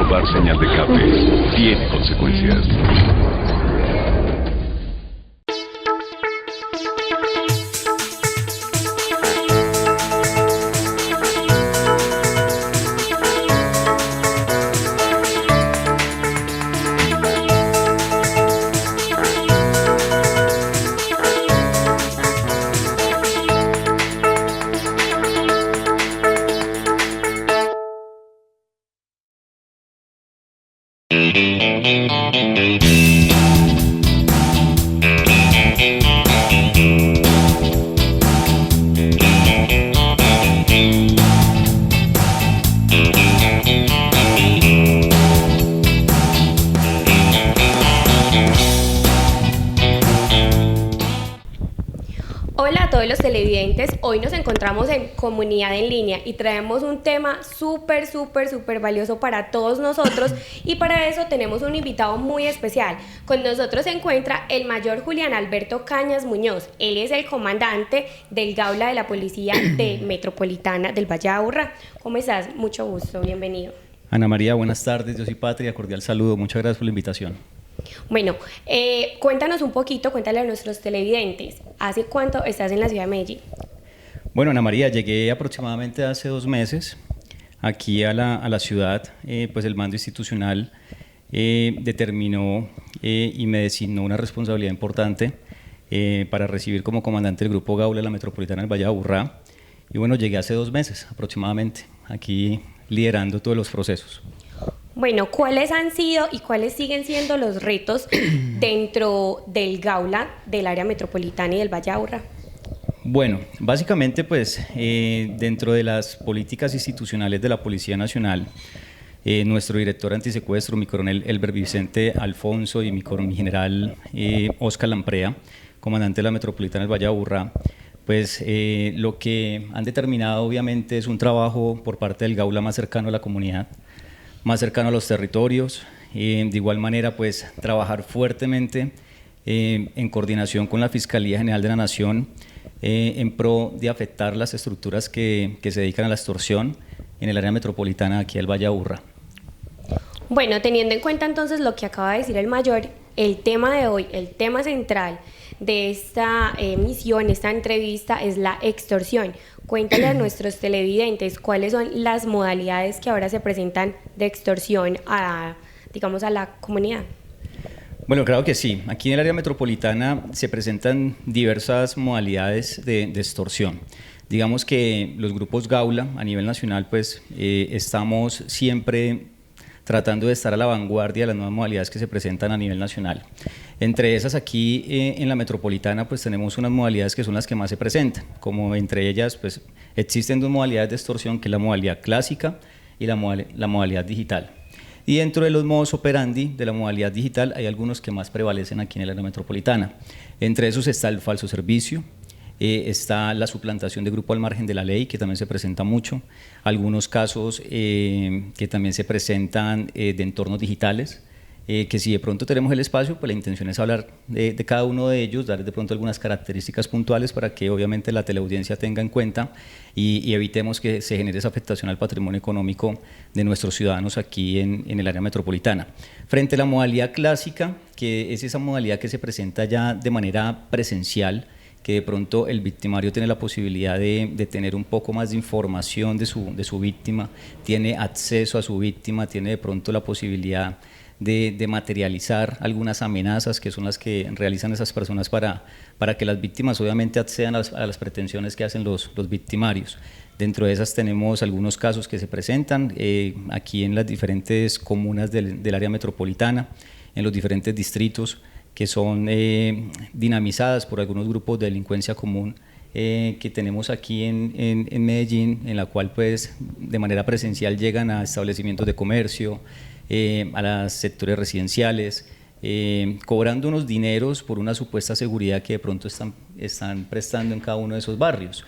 robar señal de cable tiene consecuencias. Hola a todos los televidentes, hoy nos encontramos en Comunidad en Línea y traemos un tema súper valioso para todos nosotros y para eso tenemos un invitado muy especial. Con nosotros se encuentra el mayor Julián Alberto Cañas Muñoz. Él es el comandante del Gaula de la Policía de Metropolitana del Valle de Aburrá. ¿Cómo estás? Mucho gusto, bienvenido. Ana María, buenas tardes, yo soy Patria, cordial saludo, muchas gracias por la invitación. Bueno, cuéntanos un poquito, cuéntale a nuestros televidentes, ¿hace cuánto estás en la ciudad de Medellín? Bueno, Ana María, llegué aproximadamente hace 2 meses aquí a la ciudad, pues el mando institucional determinó y me designó una responsabilidad importante para recibir como comandante del Grupo Gaula de la Metropolitana del Valle de Aburrá. Y bueno, llegué hace 2 meses aproximadamente, aquí liderando todos los procesos. Bueno, ¿cuáles han sido y cuáles siguen siendo los retos dentro del Gaula del área metropolitana y del Valle de Aburrá? Bueno, básicamente pues dentro de las políticas institucionales de la Policía Nacional, nuestro director antisecuestro, mi coronel Elber Vicente Alfonso y mi general Oscar Lamprea, comandante de la Metropolitana del Valle de Aburrá, pues lo que han determinado obviamente es un trabajo por parte del Gaula más cercano a la comunidad, más cercano a los territorios, de igual manera pues trabajar fuertemente en coordinación con la Fiscalía General de la Nación en pro de afectar las estructuras que se dedican a la extorsión en el área metropolitana aquí del Valle de Aburrá. Bueno, teniendo en cuenta entonces lo que acaba de decir el mayor, el tema de hoy, el tema central de esta emisión, esta entrevista es la extorsión. Cuéntale a nuestros televidentes cuáles son las modalidades que ahora se presentan de extorsión digamos, a la comunidad. Bueno, claro que sí. Aquí en el área metropolitana se presentan diversas modalidades de extorsión. Digamos que los grupos Gaula a nivel nacional pues estamos siempre tratando de estar a la vanguardia de las nuevas modalidades que se presentan a nivel nacional. Entre esas aquí en la metropolitana pues tenemos unas modalidades que son las que más se presentan, como entre ellas pues existen 2 modalidades de extorsión, que es la modalidad clásica y la modalidad digital. Y dentro de los modus operandi de la modalidad digital hay algunos que más prevalecen aquí en el área metropolitana. Entre esos está el falso servicio, está la suplantación de grupo al margen de la ley, que también se presenta mucho, algunos casos que también se presentan de entornos digitales, que si de pronto tenemos el espacio, pues la intención es hablar de cada uno de ellos, dar de pronto algunas características puntuales para que obviamente la teleaudiencia tenga en cuenta y evitemos que se genere esa afectación al patrimonio económico de nuestros ciudadanos aquí en el área metropolitana. Frente a la modalidad clásica, que es esa modalidad que se presenta ya de manera presencial, que de pronto el victimario tiene la posibilidad de tener un poco más de información de su víctima, tiene acceso a su víctima, tiene de pronto la posibilidad de materializar algunas amenazas que son las que realizan esas personas para que las víctimas obviamente accedan a las pretensiones que hacen los victimarios. Dentro de esas tenemos algunos casos que se presentan aquí en las diferentes comunas del área metropolitana, en los diferentes distritos, que son dinamizadas por algunos grupos de delincuencia común que tenemos aquí en Medellín, en la cual pues de manera presencial llegan a establecimientos de comercio, a los sectores residenciales, cobrando unos dineros por una supuesta seguridad que de pronto están prestando en cada uno de esos barrios.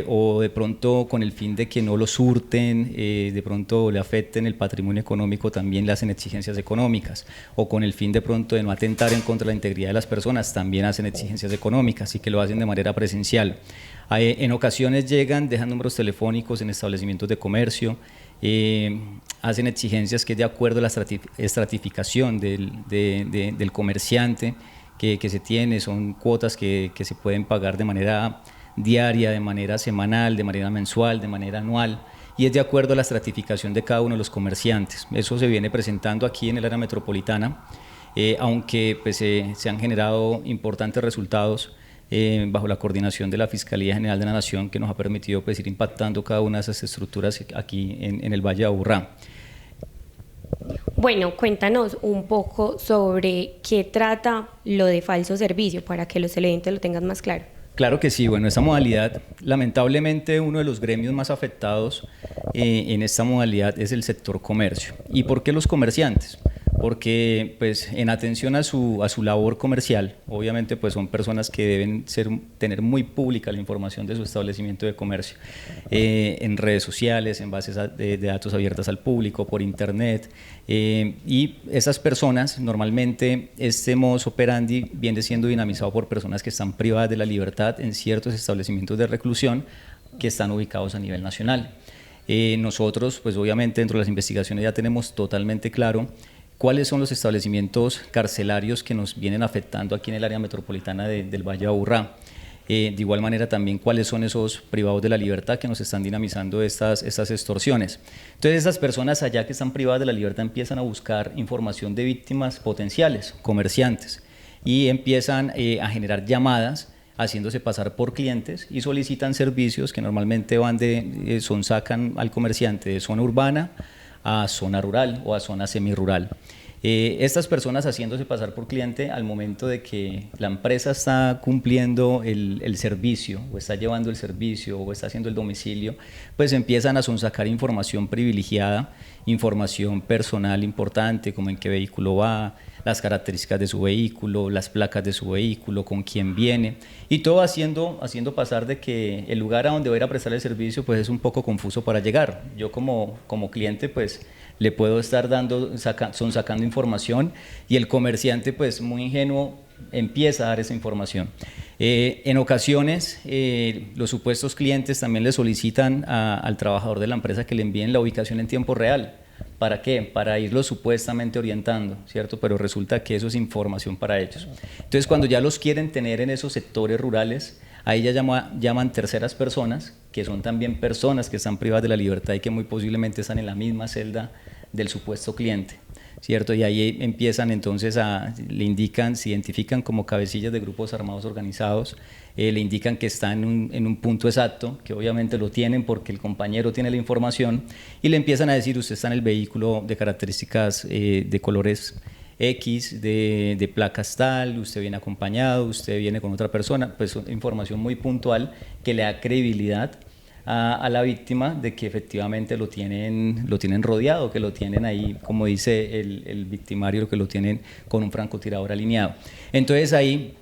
O de pronto con el fin de que no los hurten, de pronto le afecten el patrimonio económico, también le hacen exigencias económicas, o con el fin de pronto de no atentar en contra de la integridad de las personas, también hacen exigencias económicas y que lo hacen de manera presencial. En ocasiones llegan, dejan números telefónicos en establecimientos de comercio, hacen exigencias que es de acuerdo a la estratificación del comerciante que se tiene, son cuotas que se pueden pagar de manera diaria, de manera semanal, de manera mensual, de manera anual, y es de acuerdo a la estratificación de cada uno de los comerciantes. Eso se viene presentando aquí en el área metropolitana, aunque pues, se han generado importantes resultados bajo la coordinación de la Fiscalía General de la Nación, que nos ha permitido pues, ir impactando cada una de esas estructuras aquí en el Valle de Aburrá. Bueno, cuéntanos un poco sobre qué trata lo de falso servicio para que los televidentes lo tengan más claro. Claro que sí, bueno, esta modalidad, lamentablemente uno de los gremios más afectados en esta modalidad es el sector comercio. ¿Y por qué los comerciantes? Porque pues, en atención a su labor comercial, obviamente pues, son personas que deben tener muy pública la información de su establecimiento de comercio, en redes sociales, en bases de datos abiertas al público, por internet, y esas personas, normalmente este modus operandi viene siendo dinamizado por personas que están privadas de la libertad en ciertos establecimientos de reclusión que están ubicados a nivel nacional. Nosotros, pues obviamente dentro de las investigaciones ya tenemos totalmente claro cuáles son los establecimientos carcelarios que nos vienen afectando aquí en el área metropolitana del Valle de Aburrá. De igual manera también cuáles son esos privados de la libertad que nos están dinamizando estas extorsiones. Entonces esas personas allá que están privadas de la libertad empiezan a buscar información de víctimas potenciales, comerciantes, y empiezan a generar llamadas haciéndose pasar por clientes y solicitan servicios que normalmente van sacan al comerciante de zona urbana a zona rural o a zona semirural. Estas personas haciéndose pasar por cliente al momento de que la empresa está cumpliendo el servicio o está llevando el servicio o está haciendo el domicilio, pues empiezan a sonsacar información privilegiada, información personal importante como en qué vehículo va, las características de su vehículo, las placas de su vehículo, con quién viene, y todo haciendo pasar de que el lugar a donde va a ir a prestar el servicio pues es un poco confuso para llegar. Yo como cliente pues le puedo estar sacando información y el comerciante pues muy ingenuo empieza a dar esa información. En ocasiones los supuestos clientes también le solicitan al trabajador de la empresa que le envíen la ubicación en tiempo real. ¿Para qué? Para irlos supuestamente orientando, ¿cierto? Pero resulta que eso es información para ellos. Entonces, cuando ya los quieren tener en esos sectores rurales, ahí ya llaman terceras personas, que son también personas que están privadas de la libertad y que muy posiblemente están en la misma celda del supuesto cliente, ¿cierto? Y ahí empiezan entonces se identifican como cabecillas de grupos armados organizados, le indican que están en un punto exacto, que obviamente lo tienen porque el compañero tiene la información, y le empiezan a decir: usted está en el vehículo de características de colores X, de placas tal, usted viene acompañado, usted viene con otra persona, pues información muy puntual que le da credibilidad a la víctima de que efectivamente lo tienen rodeado, que lo tienen ahí, como dice el victimario, que lo tienen con un francotirador alineado. Entonces ahí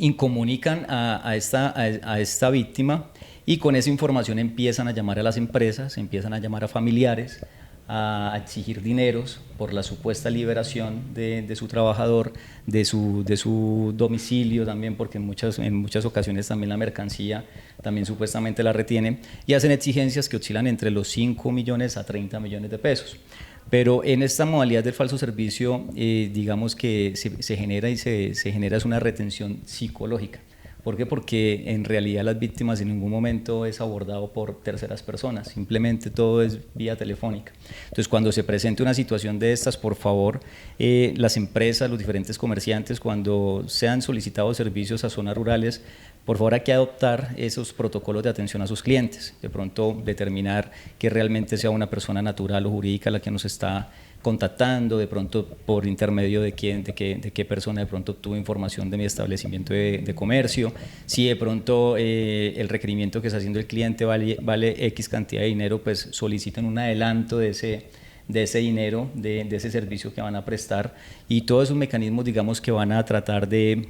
incomunican a esta víctima y con esa información empiezan a llamar a las empresas, empiezan a llamar a familiares, a exigir dineros por la supuesta liberación de su trabajador, de su domicilio también, porque en muchas ocasiones también la mercancía también supuestamente la retienen, y hacen exigencias que oscilan entre los 5 millones a 30 millones de pesos. Pero en esta modalidad del falso servicio, digamos que se genera es una retención psicológica. ¿Por qué? Porque en realidad las víctimas en ningún momento es abordado por terceras personas, simplemente todo es vía telefónica. Entonces, cuando se presente una situación de estas, por favor, las empresas, los diferentes comerciantes, cuando sean solicitados servicios a zonas rurales, por favor hay que adoptar esos protocolos de atención a sus clientes, de pronto determinar que realmente sea una persona natural o jurídica la que nos está contactando, de pronto por intermedio de qué persona de pronto obtuvo información de mi establecimiento de comercio, si de pronto el requerimiento que está haciendo el cliente vale X cantidad de dinero, pues soliciten un adelanto de ese dinero, de ese servicio que van a prestar, y todos esos mecanismos, digamos, que van a tratar de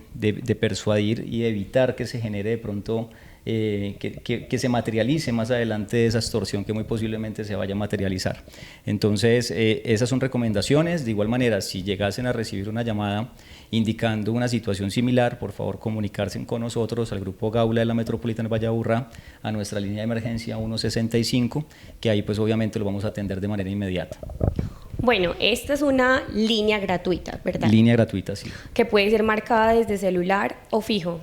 persuadir y de evitar que se genere de pronto que se materialice más adelante esa extorsión que muy posiblemente se vaya a materializar. Entonces, esas son recomendaciones. De igual manera, si llegasen a recibir una llamada indicando una situación similar, por favor comunicarse con nosotros al Grupo Gaula de la Metropolitana de Valle de Aburrá, a nuestra línea de emergencia 165, que ahí pues obviamente lo vamos a atender de manera inmediata. Bueno, esta es una línea gratuita, ¿verdad? Línea gratuita, sí. Que puede ser marcada desde celular o fijo.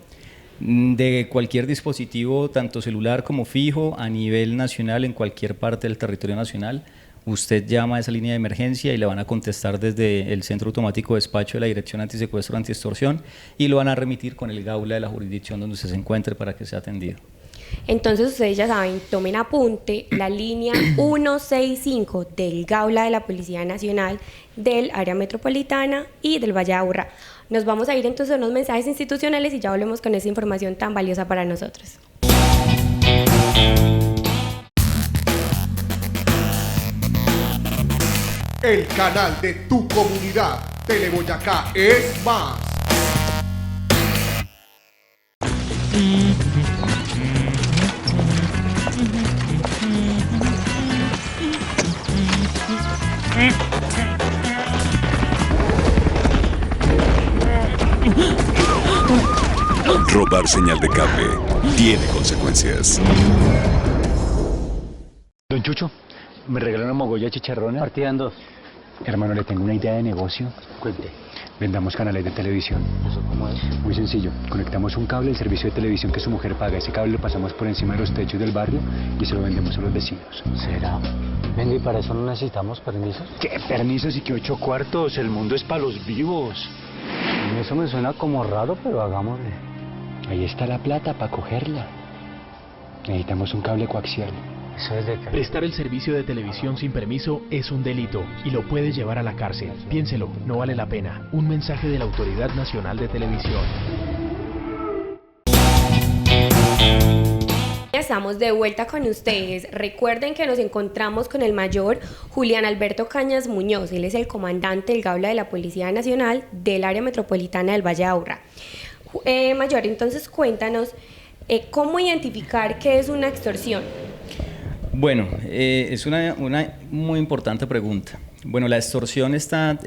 De cualquier dispositivo, tanto celular como fijo, a nivel nacional, en cualquier parte del territorio nacional, usted llama a esa línea de emergencia y le van a contestar desde el Centro Automático de Despacho de la Dirección Antisecuestro Antiextorsión y lo van a remitir con el Gaula de la jurisdicción donde usted se encuentre para que sea atendido. Entonces ustedes ya saben, tomen apunte, la línea 165 del Gaula de la Policía Nacional del área metropolitana y del Valle de Aburrá. Nos vamos a ir entonces a unos mensajes institucionales y ya volvemos con esa información tan valiosa para nosotros. El canal de tu comunidad, Teleboyacá es más. Robar señal de cable tiene consecuencias. Don Chucho, ¿me regala una mogolla de chicharrones? Partida en dos. Hermano, le tengo una idea de negocio. Cuente. Vendamos canales de televisión. ¿Eso cómo es? Muy sencillo. Conectamos un cable al servicio de televisión que su mujer paga. Ese cable lo pasamos por encima de los techos del barrio y se lo vendemos a los vecinos. ¿Será? Venga, ¿y para eso no necesitamos permisos? ¿Qué permisos y qué 8 cuartos? El mundo es para los vivos. Eso me suena como raro, pero hagámosle. Ahí está la plata para cogerla. Necesitamos un cable coaxial. ¿Eso es de qué? Prestar el servicio de televisión sin permiso es un delito y lo puede llevar a la cárcel. Piénselo, no vale la pena. Un mensaje de la Autoridad Nacional de Televisión. Estamos de vuelta con ustedes. Recuerden que nos encontramos con el mayor Julián Alberto Cañas Muñoz. Él es el comandante del Gaula de la Policía Nacional del área metropolitana del Valle de Aburrá. Mayor, entonces cuéntanos cómo identificar qué es una extorsión. Bueno, es una muy importante pregunta. Bueno, la extorsión está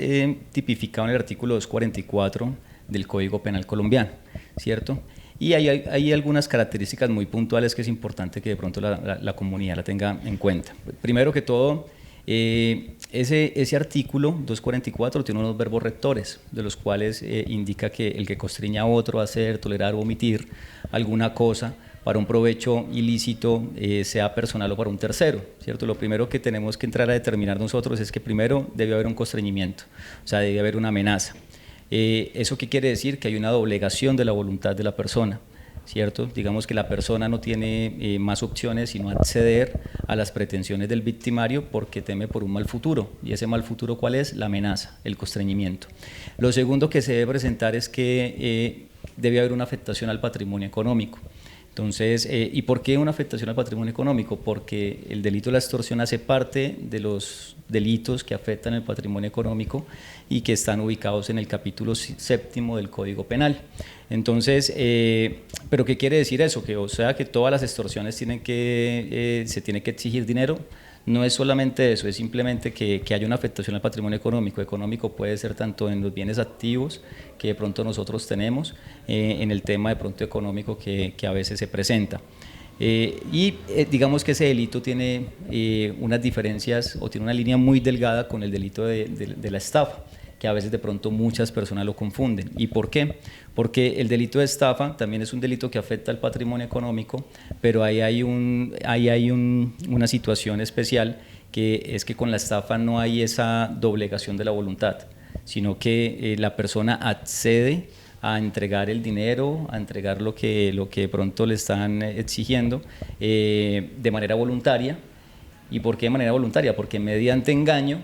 tipificada en el artículo 244 del Código Penal colombiano, ¿cierto? Y hay algunas características muy puntuales que es importante que de pronto la comunidad la tenga en cuenta. Primero que todo, ese artículo 244 tiene unos verbos rectores, de los cuales indica que el que constriña a otro a hacer, tolerar o omitir alguna cosa para un provecho ilícito, sea personal o para un tercero, ¿cierto? Lo primero que tenemos que entrar a determinar nosotros es que primero debe haber un constreñimiento, o sea, debe haber una amenaza. ¿Eso qué quiere decir? Que hay una doblegación de la voluntad de la persona, ¿cierto? Digamos que la persona no tiene más opciones sino acceder a las pretensiones del victimario porque teme por un mal futuro. ¿Y ese mal futuro cuál es? La amenaza, el constreñimiento. Lo segundo que se debe presentar es que debe haber una afectación al patrimonio económico. Entonces, ¿y por qué una afectación al patrimonio económico? Porque el delito de la extorsión hace parte de los delitos que afectan el patrimonio económico y que están ubicados en el capítulo 7 del Código Penal. Entonces, ¿pero qué quiere decir eso? Que, o sea, que todas las extorsiones se tiene que exigir dinero. No es solamente eso, es simplemente que haya una afectación al patrimonio económico. Económico puede ser tanto en los bienes activos que de pronto nosotros tenemos, en el tema de pronto económico que a veces se presenta. Digamos que ese delito tiene unas diferencias o tiene una línea muy delgada con el delito de la estafa, que a veces de pronto muchas personas lo confunden. ¿Y por qué? Porque el delito de estafa también es un delito que afecta al patrimonio económico, pero ahí hay una situación especial, que es que con la estafa no hay esa doblegación de la voluntad, sino que la persona accede a entregar el dinero, a entregar lo que de pronto le están exigiendo de manera voluntaria. ¿Y por qué de manera voluntaria? Porque mediante engaño,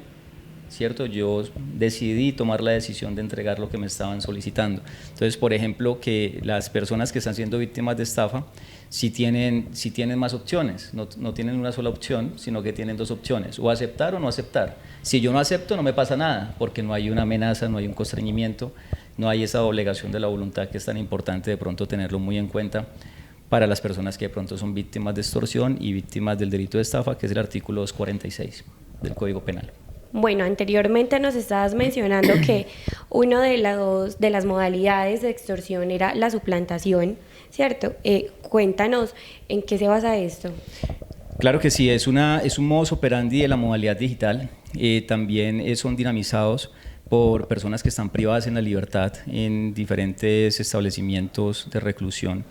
¿cierto? Yo decidí tomar la decisión de entregar lo que me estaban solicitando. Entonces, por ejemplo, que las personas que están siendo víctimas de estafa sí tienen más opciones, no tienen una sola opción, sino que tienen dos opciones, o aceptar o no aceptar. Si yo no acepto, no me pasa nada, porque no hay una amenaza, no hay un constreñimiento, no hay esa doblegación de la voluntad que es tan importante de pronto tenerlo muy en cuenta para las personas que de pronto son víctimas de extorsión y víctimas del delito de estafa, que es el artículo 246 del Código Penal. Bueno, anteriormente nos estabas mencionando que una de las modalidades de extorsión era la suplantación, ¿cierto? Cuéntanos en qué se basa esto. Claro que sí, es un modus operandi de la modalidad digital. También son dinamizados por personas que están privadas en la libertad en diferentes establecimientos de reclusión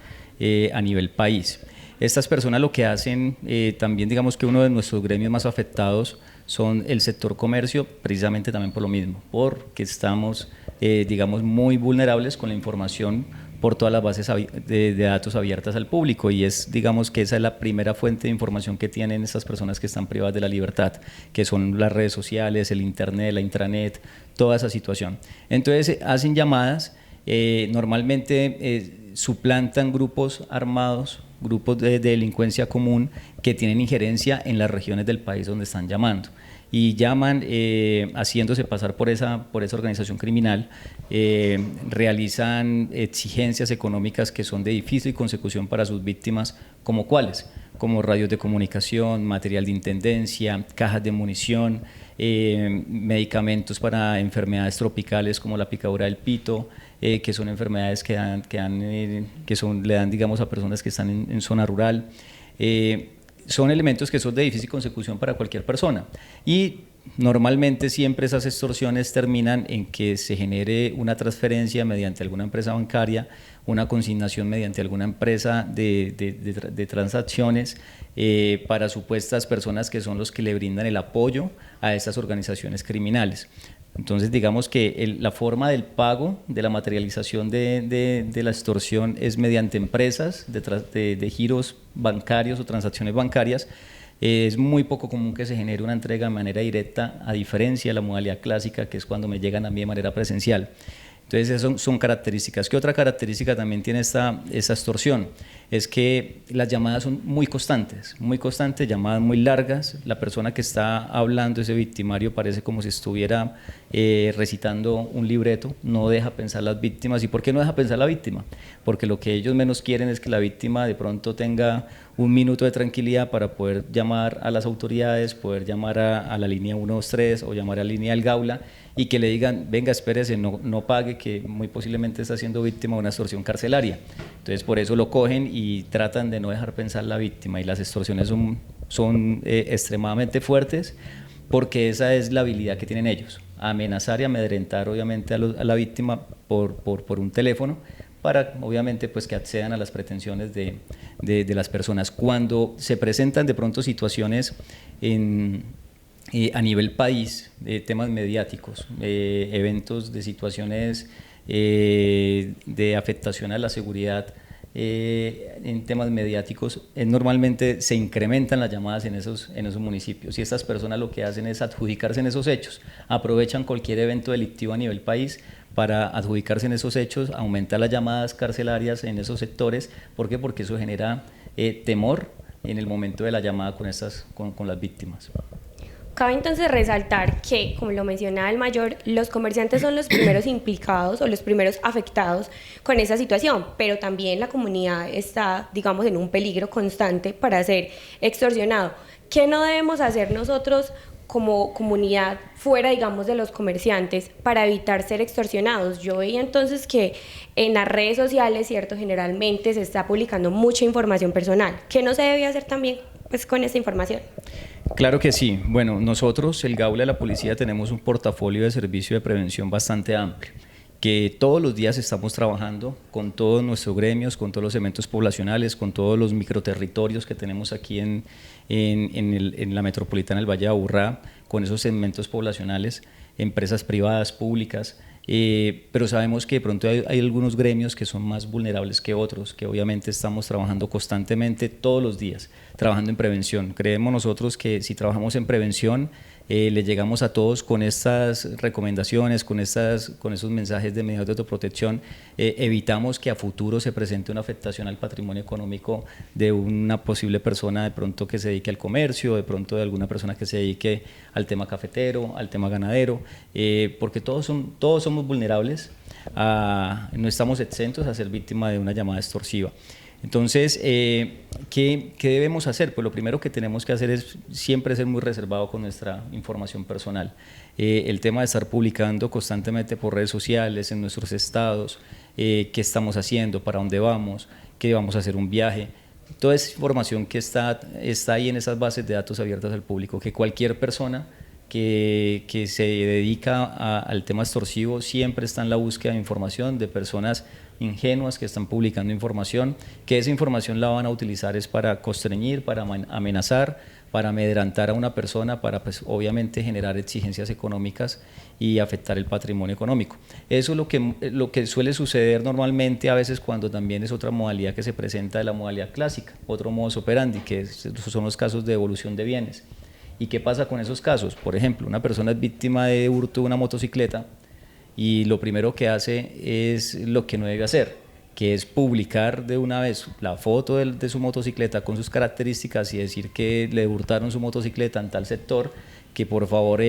a nivel país. Estas personas lo que hacen, también digamos que uno de nuestros gremios más afectados son el sector comercio, precisamente también por lo mismo, porque estamos, digamos, muy vulnerables con la información por todas las bases de datos abiertas al público, y digamos que esa es la primera fuente de información que tienen estas personas que están privadas de la libertad, que son las redes sociales, el internet, la intranet, toda esa situación. Entonces hacen llamadas, normalmente suplantan grupos armados, grupos de delincuencia común que tienen injerencia en las regiones del país donde están llamando, y llaman haciéndose pasar por esa organización criminal, realizan exigencias económicas que son de difícil consecución para sus víctimas, como cuáles, como radios de comunicación, material de intendencia, cajas de munición, medicamentos para enfermedades tropicales como la picadura del pito, que son enfermedades que le dan, digamos, a personas que están en zona rural. Son elementos que son de difícil consecución para cualquier persona, y normalmente siempre esas extorsiones terminan en que se genere una transferencia mediante alguna empresa bancaria, una consignación mediante alguna empresa de transacciones para supuestas personas que son los que le brindan el apoyo a estas organizaciones criminales. Entonces, digamos que la forma del pago, de la materialización de la extorsión, es mediante empresas de giros bancarios o transacciones bancarias. Es muy poco común que se genere una entrega de manera directa, a diferencia de la modalidad clásica, que es cuando me llegan a mí de manera presencial. Entonces, esas son características. ¿Qué otra característica también tiene esta extorsión? Es que las llamadas son muy constantes, llamadas muy largas. La persona que está hablando, ese victimario, parece como si estuviera recitando un libreto, no deja pensar las víctimas. ¿Y por qué no deja pensar la víctima? Porque lo que ellos menos quieren es que la víctima de pronto tenga un minuto de tranquilidad para poder llamar a las autoridades, poder llamar a la línea 123 o llamar a la línea del Gaula, y que le digan, venga, espérese, no pague, que muy posiblemente está siendo víctima de una extorsión carcelaria. Entonces, por eso lo cogen y tratan de no dejar pensar la víctima, y las extorsiones son extremadamente fuertes, porque esa es la habilidad que tienen ellos, amenazar y amedrentar obviamente a la víctima por un teléfono, para obviamente pues que accedan a las pretensiones de las personas. Cuando se presentan de pronto situaciones a nivel país, temas mediáticos, eventos de situaciones de afectación a la seguridad en temas mediáticos, normalmente se incrementan las llamadas en esos municipios, y estas personas lo que hacen es adjudicarse en esos hechos, aprovechan cualquier evento delictivo a nivel país para adjudicarse en esos hechos, aumentar las llamadas carcelarias en esos sectores. ¿Por qué? Porque eso genera temor en el momento de la llamada con las víctimas. Cabe entonces resaltar que, como lo mencionaba el mayor, los comerciantes son los primeros implicados o los primeros afectados con esa situación, pero también la comunidad está, digamos, en un peligro constante para ser extorsionado. ¿Qué no debemos hacer nosotros como comunidad fuera, digamos, de los comerciantes para evitar ser extorsionados? Yo veía entonces que en las redes sociales, ¿cierto?, generalmente se está publicando mucha información personal. ¿Qué no se debe hacer también pues con esa información? Claro que sí. Bueno, nosotros, el Gaula de la Policía, tenemos un portafolio de servicio de prevención bastante amplio, que todos los días estamos trabajando con todos nuestros gremios, con todos los segmentos poblacionales, con todos los microterritorios que tenemos aquí en la metropolitana del Valle de Aburrá, con esos segmentos poblacionales, empresas privadas, públicas, pero sabemos que de pronto hay algunos gremios que son más vulnerables que otros, que obviamente estamos trabajando constantemente todos los días, trabajando en prevención. Creemos nosotros que si trabajamos en prevención, le llegamos a todos con estas recomendaciones, con esos mensajes de medidas de autoprotección, evitamos que a futuro se presente una afectación al patrimonio económico de una posible persona de pronto que se dedique al comercio, de pronto de alguna persona que se dedique al tema cafetero, al tema ganadero, porque todos somos vulnerables, no estamos exentos a ser víctima de una llamada extorsiva. Entonces, ¿qué debemos hacer? Pues lo primero que tenemos que hacer es siempre ser muy reservado con nuestra información personal. El tema de estar publicando constantemente por redes sociales, en nuestros estados, qué estamos haciendo, para dónde vamos, que vamos a hacer un viaje. Toda esa información que está ahí en esas bases de datos abiertas al público, que cualquier persona que se dedica al tema extorsivo siempre está en la búsqueda de información de personas ingenuas que están publicando información, que esa información la van a utilizar es para constreñir, para amenazar, para amedrentar a una persona, para pues, obviamente generar exigencias económicas y afectar el patrimonio económico. Eso es lo que suele suceder normalmente a veces cuando también es otra modalidad que se presenta de la modalidad clásica, otro modus operandi, que son los casos de devolución de bienes. ¿Y qué pasa con esos casos? Por ejemplo, una persona es víctima de hurto de una motocicleta y lo primero que hace es lo que no debe hacer, que es publicar de una vez la foto de su motocicleta con sus características y decir que le hurtaron su motocicleta en tal sector, que por favor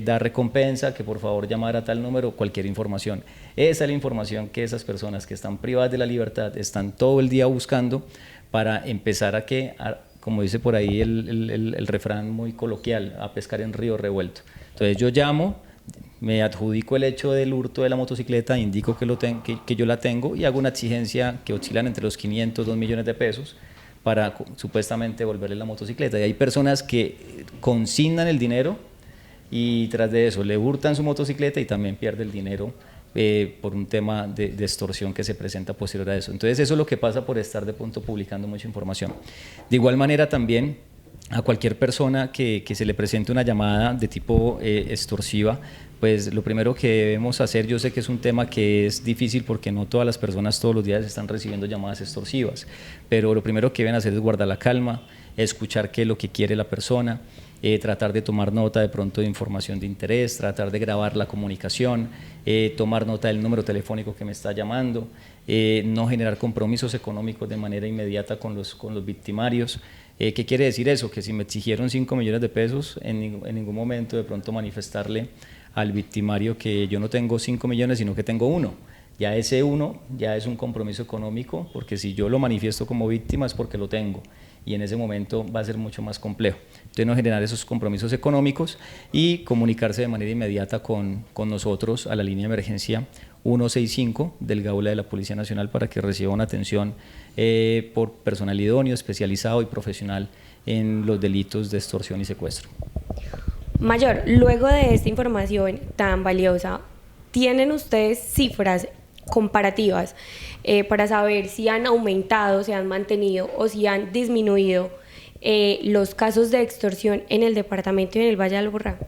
da recompensa, que por favor llamar a tal número, cualquier información. Esa es la información que esas personas que están privadas de la libertad están todo el día buscando para empezar como dice por ahí el refrán muy coloquial, a pescar en río revuelto. Entonces yo llamo, me adjudico el hecho del hurto de la motocicleta, indico que yo la tengo y hago una exigencia que oscilan entre los 500, 2 millones de pesos para supuestamente devolverle la motocicleta. Y hay personas que consignan el dinero y tras de eso le hurtan su motocicleta y también pierde el dinero por un tema de extorsión que se presenta posterior a eso. Entonces eso es lo que pasa por estar de pronto publicando mucha información. De igual manera también a cualquier persona que se le presente una llamada de tipo extorsiva, pues lo primero que debemos hacer, yo sé que es un tema que es difícil porque no todas las personas todos los días están recibiendo llamadas extorsivas, pero lo primero que deben hacer es guardar la calma, escuchar qué es lo que quiere la persona, tratar de tomar nota de pronto de información de interés, tratar de grabar la comunicación, tomar nota del número telefónico que me está llamando, no generar compromisos económicos de manera inmediata con los victimarios. ¿Qué quiere decir eso? Que si me exigieron 5 millones de pesos, en ningún momento de pronto manifestarle al victimario que yo no tengo 5 millones, sino que tengo 1. Ya ese 1 ya es un compromiso económico, porque si yo lo manifiesto como víctima es porque lo tengo, y en ese momento va a ser mucho más complejo. Entonces no generar esos compromisos económicos y comunicarse de manera inmediata con nosotros a la línea de emergencia 165 del Gaula de la Policía Nacional para que reciba una atención por personal idóneo, especializado y profesional en los delitos de extorsión y secuestro. Mayor, luego de esta información tan valiosa, ¿tienen ustedes cifras comparativas para saber si han aumentado, si han mantenido o si han disminuido los casos de extorsión en el departamento y en el Valle del Aburrá?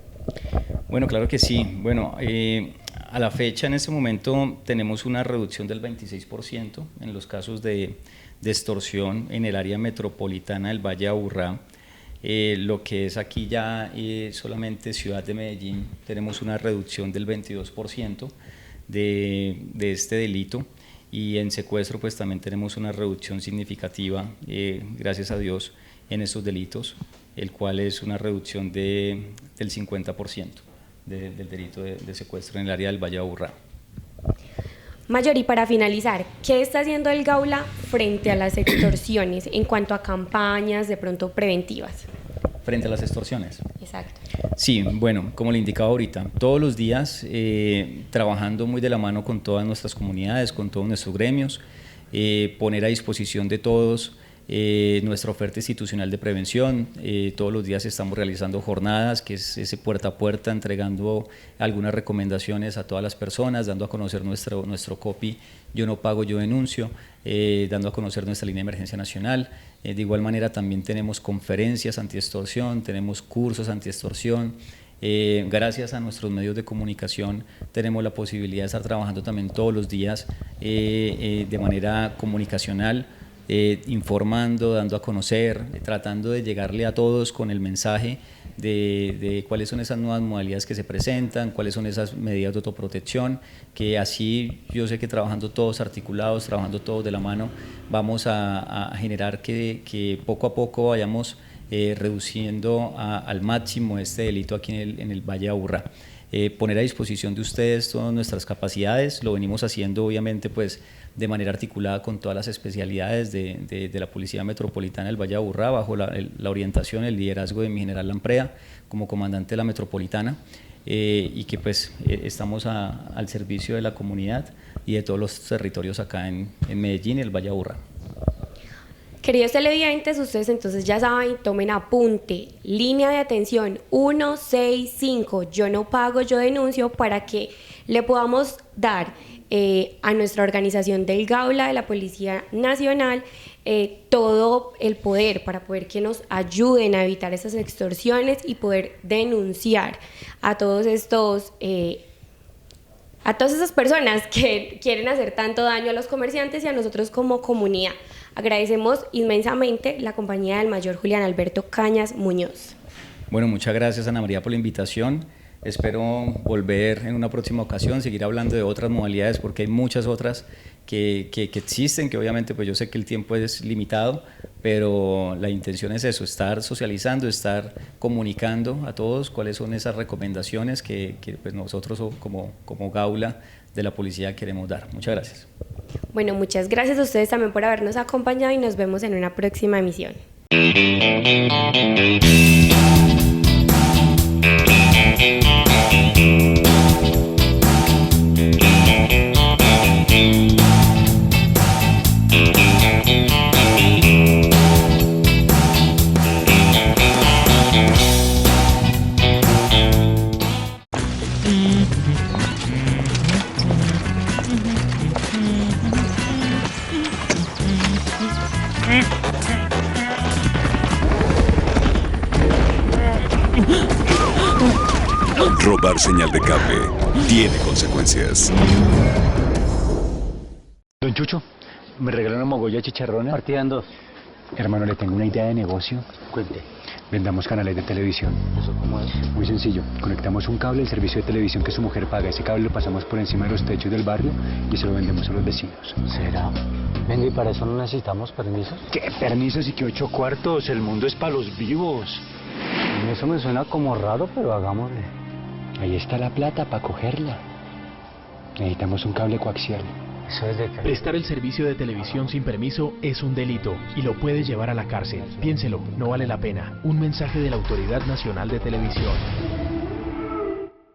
Bueno, claro que sí. Bueno, a la fecha, en este momento, tenemos una reducción del 26% en los casos de extorsión en el área metropolitana del Valle de Aburrá. Lo que es aquí ya solamente Ciudad de Medellín, tenemos una reducción del 22% de este delito, y en secuestro pues también tenemos una reducción significativa, gracias a Dios, en estos delitos, el cual es una reducción del 50% del delito de secuestro en el área del Valle de Aburrá. Mayor, y para finalizar, ¿qué está haciendo el Gaula frente a las extorsiones en cuanto a campañas de pronto preventivas? Frente a las extorsiones. Exacto. Sí, bueno, como le indicaba ahorita, todos los días trabajando muy de la mano con todas nuestras comunidades, con todos nuestros gremios, poner a disposición de todos nuestra oferta institucional de prevención. Todos los días estamos realizando jornadas, que es ese puerta a puerta, entregando algunas recomendaciones a todas las personas, dando a conocer nuestro copy Yo no pago, yo denuncio, dando a conocer nuestra línea de emergencia nacional. De igual manera también tenemos conferencias antiextorsión, tenemos cursos antiextorsión. Gracias a nuestros medios de comunicación tenemos la posibilidad de estar trabajando también todos los días de manera comunicacional, informando, dando a conocer, tratando de llegarle a todos con el mensaje de cuáles son esas nuevas modalidades que se presentan, cuáles son esas medidas de autoprotección, que así yo sé que trabajando todos articulados, trabajando todos de la mano, vamos a generar que poco a poco vayamos reduciendo al máximo este delito aquí en el Valle de Aburrá. poner a disposición de ustedes todas nuestras capacidades. Lo venimos haciendo obviamente pues de manera articulada con todas las especialidades de la Policía Metropolitana del Valle de Aburrá, bajo la orientación, el liderazgo de mi general Lamprea como comandante de la Metropolitana, y que pues estamos al servicio de la comunidad y de todos los territorios acá en Medellín y el Valle de Aburrá. Queridos televidentes, ustedes entonces ya saben, tomen apunte, línea de atención 165, yo no pago, yo denuncio, para que le podamos dar a nuestra organización del Gaula de la Policía Nacional todo el poder para poder que nos ayuden a evitar esas extorsiones y poder denunciar a todos estos a todas esas personas que quieren hacer tanto daño a los comerciantes y a nosotros como comunidad. Agradecemos inmensamente la compañía del mayor Julián Alberto Cañas Muñoz. Bueno, muchas gracias Ana María por la invitación. Espero volver en una próxima ocasión, seguir hablando de otras modalidades, porque hay muchas otras que existen, que obviamente pues yo sé que el tiempo es limitado, pero la intención es eso, estar socializando, estar comunicando a todos cuáles son esas recomendaciones que pues nosotros como Gaula de la Policía queremos dar. Muchas gracias. Bueno, muchas gracias a ustedes también por habernos acompañado y nos vemos en una próxima emisión. Robar señal de cable tiene consecuencias. Don Chucho, ¿me regala una mogolla chicharrona? Partida en dos. Hermano, le tengo una idea de negocio. Cuente. Vendamos canales de televisión. ¿Eso cómo es? Muy sencillo. Conectamos un cable al servicio de televisión que su mujer paga. Ese cable lo pasamos por encima de los techos del barrio y se lo vendemos a los vecinos. ¿Será? Venga, ¿y para eso no necesitamos permisos? ¿Qué permisos y qué 8 cuartos? El mundo es para los vivos. Eso me suena como raro, pero hagámosle. Ahí está la plata para cogerla. Necesitamos un cable coaxial. Eso es de qué. Prestar el servicio de televisión sin permiso es un delito y lo puede llevar a la cárcel. Piénselo, no vale la pena. Un mensaje de la Autoridad Nacional de Televisión.